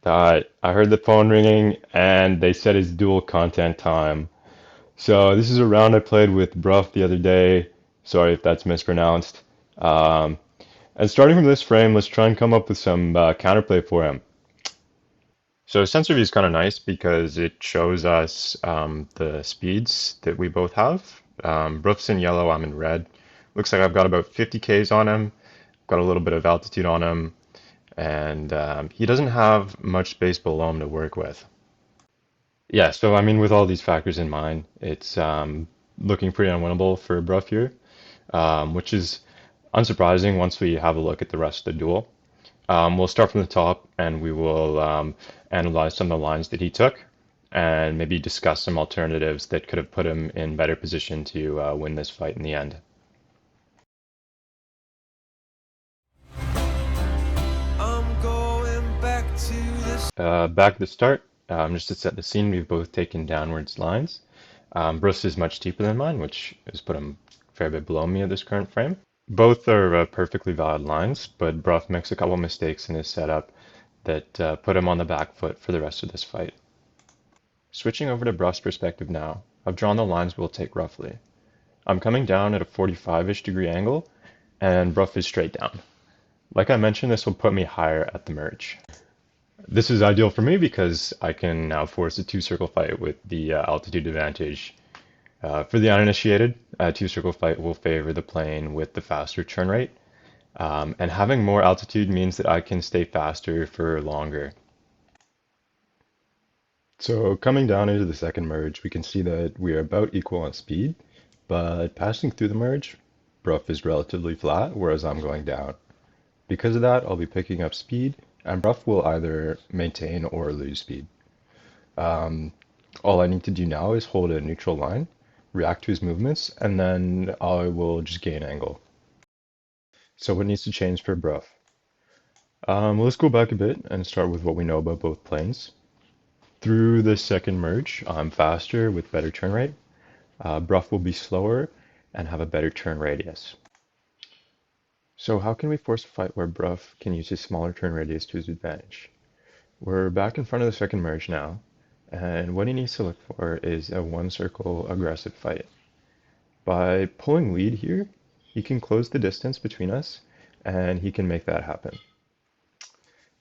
I heard the phone ringing and they said it's dual content time. So this is a round I played with Bruff the other day. Sorry if that's mispronounced. Um, and starting from this frame, let's try and come up with some counterplay for him. So sensor view is kind of nice because it shows us the speeds that we both have. Bruff's in yellow, I'm in red. Looks like I've got about 50 Ks on him, got a little bit of altitude on him, and he doesn't have much space below him to work with. Yeah, so I mean, with all these factors in mind, it's looking pretty unwinnable for Bruff here, which is unsurprising once we have a look at the rest of the duel. We'll start from the top and we will analyze some of the lines that he took and maybe discuss some alternatives that could have put him in better position to win this fight in the end. Back at the start, just to set the scene, we've both taken downwards lines. Bruce is much deeper than mine, which has put him a fair bit below me at this current frame. Both are perfectly valid lines, but Bruff makes a couple mistakes in his setup that put him on the back foot for the rest of this fight. Switching over to Bruff's perspective now, I've drawn the lines we'll take roughly. I'm coming down at a 45-ish degree angle, and Bruff is straight down. Like I mentioned, this will put me higher at the merge. This is ideal for me because I can now force a two-circle fight with the altitude advantage. For the uninitiated, a two-circle fight will favor the plane with the faster turn rate, and having more altitude means that I can stay faster for longer. So coming down into the second merge, we can see that we are about equal on speed, but passing through the merge, Bruff is relatively flat, whereas I'm going down. Because of that, I'll be picking up speed, and Bruff will either maintain or lose speed. All I need to do now is hold a neutral line, react to his movements, and then I will just gain angle. So what needs to change for Bruff? Let's go back a bit and start with what we know about both planes. Through the second merge, I'm faster with better turn rate. Bruff will be slower and have a better turn radius. So how can we force a fight where Bruff can use his smaller turn radius to his advantage? We're back in front of the second merge now, and what he needs to look for is a one-circle aggressive fight. By pulling lead here, he can close the distance between us, and he can make that happen.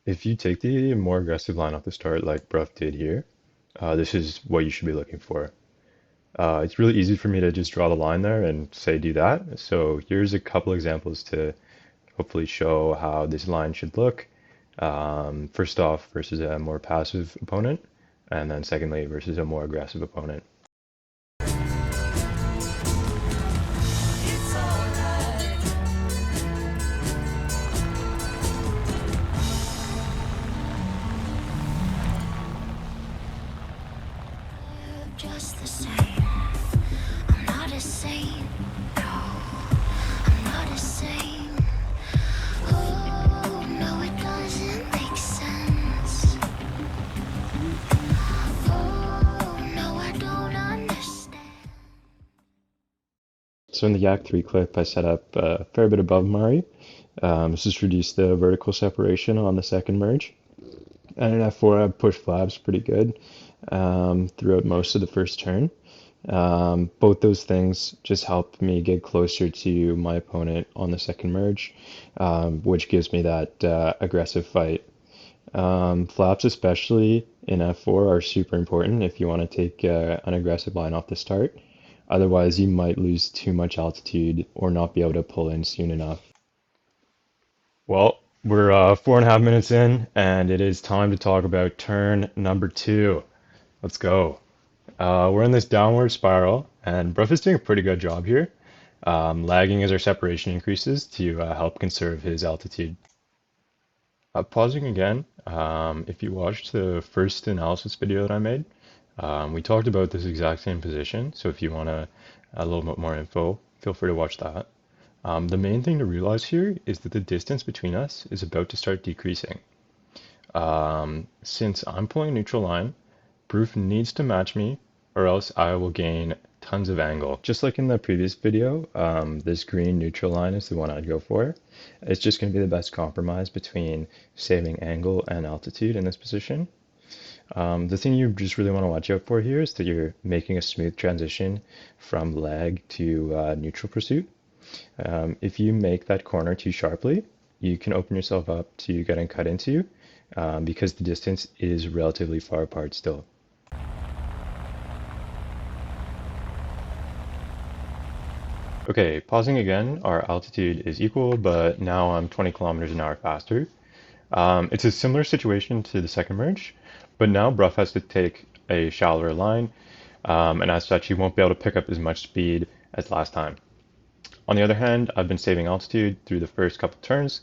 If you take the more aggressive line off the start like Bruff did here, this is what you should be looking for. It's really easy for me to just draw the line there and say do that. So here's a couple examples to hopefully show how this line should look. First off, versus a more passive opponent, and then secondly, versus a more aggressive opponent. Just the same, I'm not a saint, no, I'm not a saint. Oh, no, it doesn't make sense. Oh, no, I don't understand. So in the Yak 3 clip, I set up a fair bit above Mari. This has reduced the vertical separation on the second merge. And in F4, I pushed flaps pretty good throughout most of the first turn. Both those things just help me get closer to my opponent on the second merge, which gives me that aggressive fight. Flaps, especially in F4, are super important if you want to take an aggressive line off the start. Otherwise, you might lose too much altitude or not be able to pull in soon enough. Well, we're 4.5 minutes in, and it is time to talk about turn number 2. Let's go. We're in this downward spiral, and Bruff is doing a pretty good job here, lagging as our separation increases to help conserve his altitude. Pausing again, if you watched the first analysis video that I made, we talked about this exact same position, so if you want a little bit more info, feel free to watch that. The main thing to realize here is that the distance between us is about to start decreasing. Since I'm pulling a neutral line, Bruff needs to match me, or else I will gain tons of angle. Just like in the previous video, this green neutral line is the one I'd go for. It's just going to be the best compromise between saving angle and altitude in this position. The thing you just really want to watch out for here is that you're making a smooth transition from lag to neutral pursuit. If you make that corner too sharply, you can open yourself up to getting cut into because the distance is relatively far apart still. Okay, pausing again, our altitude is equal, but now I'm 20 kilometers an hour faster. It's a similar situation to the second merge, but now Bruff has to take a shallower line, and as such, he won't be able to pick up as much speed as last time. On the other hand, I've been saving altitude through the first couple turns,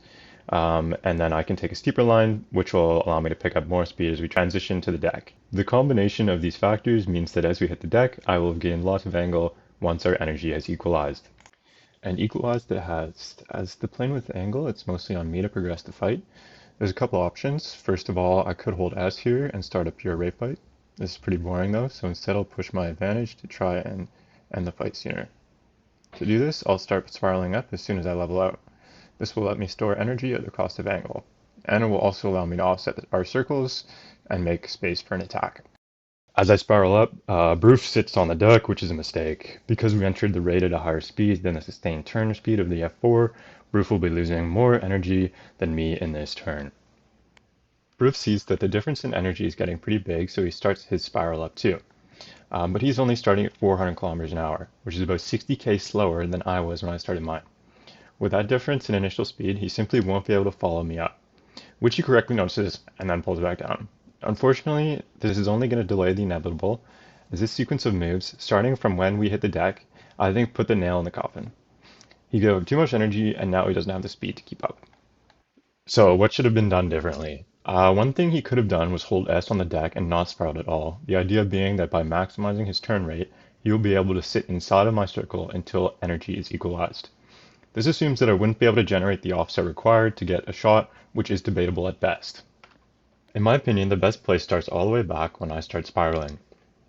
and then I can take a steeper line, which will allow me to pick up more speed as we transition to the deck. The combination of these factors means that as we hit the deck, I will have gained lots of angle once our energy has equalized. And equalized it has. As the plane with the angle, it's mostly on me to progress the fight. There's a couple options. First of all, I could hold S here and start a pure rate fight. This is pretty boring though, so instead I'll push my advantage to try and end the fight sooner. To do this, I'll start spiraling up as soon as I level out. This will let me store energy at the cost of angle, and it will also allow me to offset our circles and make space for an attack. As I spiral up, Broof sits on the deck, which is a mistake. Because we entered the raid at a higher speed than the sustained turn speed of the F4, Broof will be losing more energy than me in this turn. Broof sees that the difference in energy is getting pretty big, so he starts his spiral up too. But he's only starting at 400 kilometers an hour, which is about 60k slower than I was when I started mine. With that difference in initial speed, he simply won't be able to follow me up, which he correctly notices and then pulls back down. Unfortunately, this is only going to delay the inevitable, as this sequence of moves, starting from when we hit the deck, I think put the nail in the coffin. He gave too much energy, and now he doesn't have the speed to keep up. So what should have been done differently? One thing he could have done was hold S on the deck and not spiral at all, the idea being that by maximizing his turn rate, he will be able to sit inside of my circle until energy is equalized. This assumes that I wouldn't be able to generate the offset required to get a shot, which is debatable at best. In my opinion, the best place starts all the way back when I start spiraling.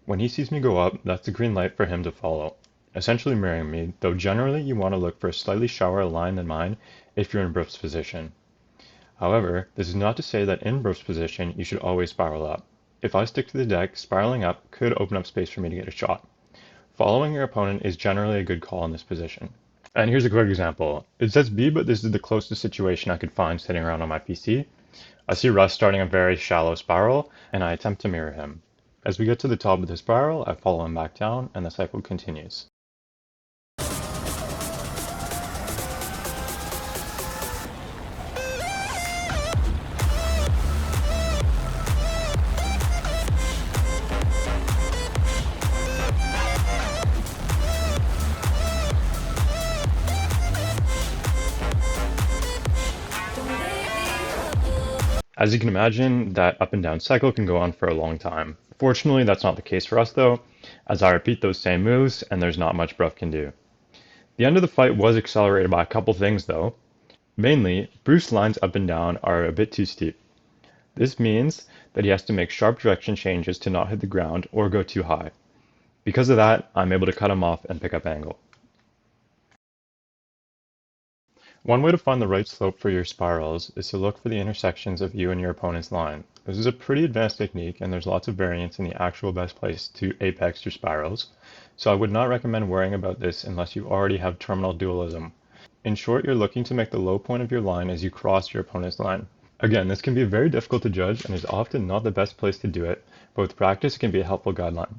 When he sees me go up, that's the green light for him to follow, essentially mirroring me, though generally you want to look for a slightly shallower line than mine if you're in Broof's position. However, this is not to say that in Broof's position you should always spiral up. If I stick to the deck, spiraling up could open up space for me to get a shot. Following your opponent is generally a good call in this position. And here's a quick example. It says B, but this is the closest situation I could find sitting around on my PC. I see Russ starting a very shallow spiral, and I attempt to mirror him. As we get to the top of the spiral, I follow him back down, and the cycle continues. As you can imagine, that up and down cycle can go on for a long time. Fortunately, that's not the case for us though, as I repeat those same moves and there's not much Bruff can do. The end of the fight was accelerated by a couple things though. Mainly, Bruce's lines up and down are a bit too steep. This means that he has to make sharp direction changes to not hit the ground or go too high. Because of that, I'm able to cut him off and pick up angle. One way to find the right slope for your spirals is to look for the intersections of you and your opponent's line. This is a pretty advanced technique and there's lots of variance in the actual best place to apex your spirals, so I would not recommend worrying about this unless you already have terminal dualism. In short, you're looking to make the low point of your line as you cross your opponent's line. Again, this can be very difficult to judge and is often not the best place to do it, but with practice it can be a helpful guideline.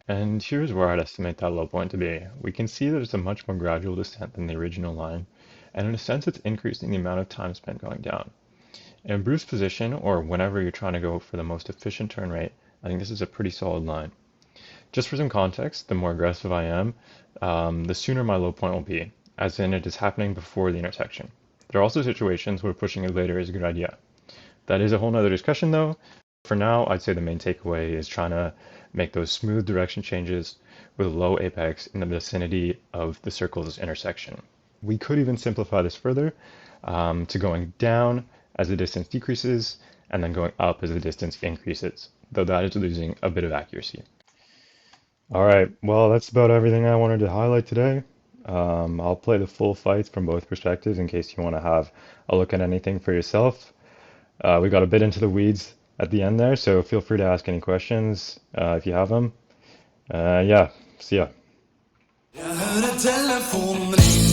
And here's where I'd estimate that low point to be. We can see that it's a much more gradual descent than the original line, and in a sense it's increasing the amount of time spent going down. In Bruce's position, or whenever you're trying to go for the most efficient turn rate, I think this is a pretty solid line. Just for some context, the more aggressive I am, the sooner my low point will be, as in it is happening before the intersection. There are also situations where pushing it later is a good idea. That is a whole nother discussion though. For now, I'd say the main takeaway is trying to make those smooth direction changes with a low apex in the vicinity of the circle's intersection. We could even simplify this further to going down as the distance decreases and then going up as the distance increases, though that is losing a bit of accuracy. All right, well, that's about everything I wanted to highlight today. I'll play the full fights from both perspectives in case you want to have a look at anything for yourself. We got a bit into the weeds at the end there, so feel free to ask any questions if you have them. Yeah, see ya. Jag hörde telefonen ringa.